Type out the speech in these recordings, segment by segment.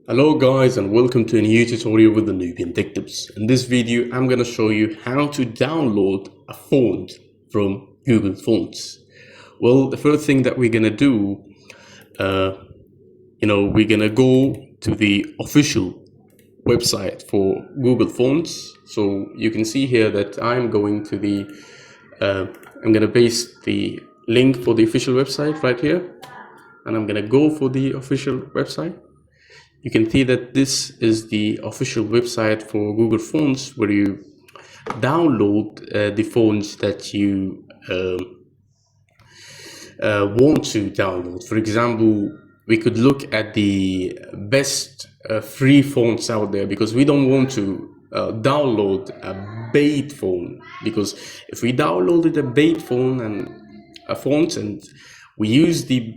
Hello guys, and welcome to a new tutorial with the Nubian Tech Tips. In this video I'm going to show you how to download a font from Google Fonts. Well, the first thing that we're going to do, we're going to go to the official website for Google Fonts. So you can see here that I'm going to the I'm going to paste the link for the official website right here, and I'm going to go for the official website. You can see that this is the official website for Google Fonts, where you download the fonts that you want to download. For example, we could look at the best free fonts out there, because we don't want to download a paid font, because if we downloaded a paid font and a font and we use the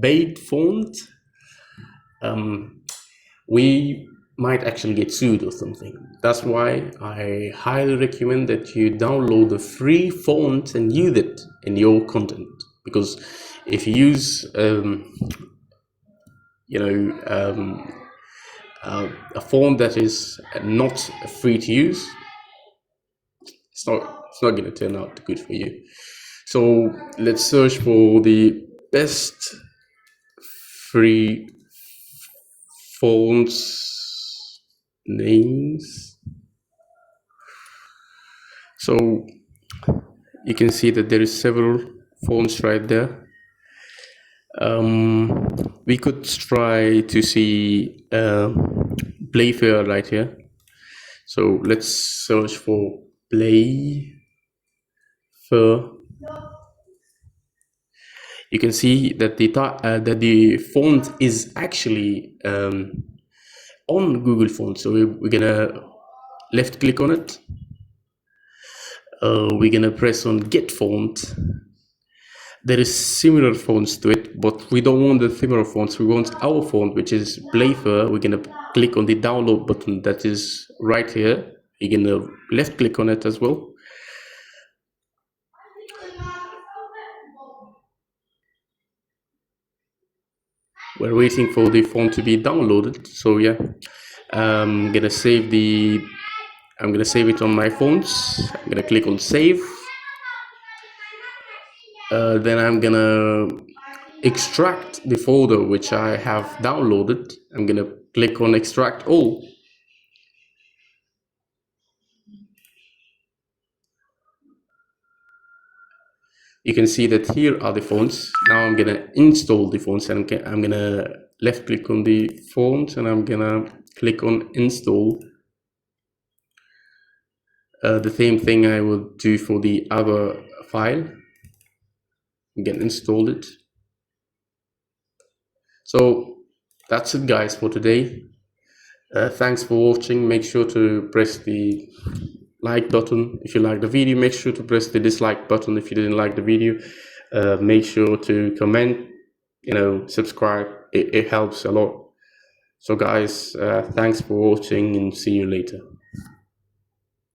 paid font, we might actually get sued or something. That's why I highly recommend that you download the free font and use it in your content, because if you use a font that is not free to use, it's not going to turn out good for you. So let's search for the best free fonts names. So you can see that there is several fonts right there. We could try to see Playfair right here. So let's search for Playfair. You can see that the font is actually on Google Fonts. So we're gonna left click on it. We're gonna press on Get Font. There is similar fonts to it, but we don't want the similar fonts. We want our font, which is Playfair. We're gonna click on the download button that is right here. You're gonna left click on it as well. We're waiting for the font to be downloaded. So yeah, I'm gonna save it on my fonts. I'm gonna click on save. Then I'm gonna extract the folder which I have downloaded. I'm gonna click on extract all. You can see that here are the fonts. Now I'm gonna install the fonts, and I'm gonna left click on the font, and I'm gonna click on install. The same thing I would do for the other file. Again, installed it. So that's it guys for today. Thanks for watching. Make sure to press the like button if you like the video. Make sure to press the dislike button if you didn't like the video. Make sure to comment, subscribe. It helps a lot. So guys, thanks for watching, and see you later.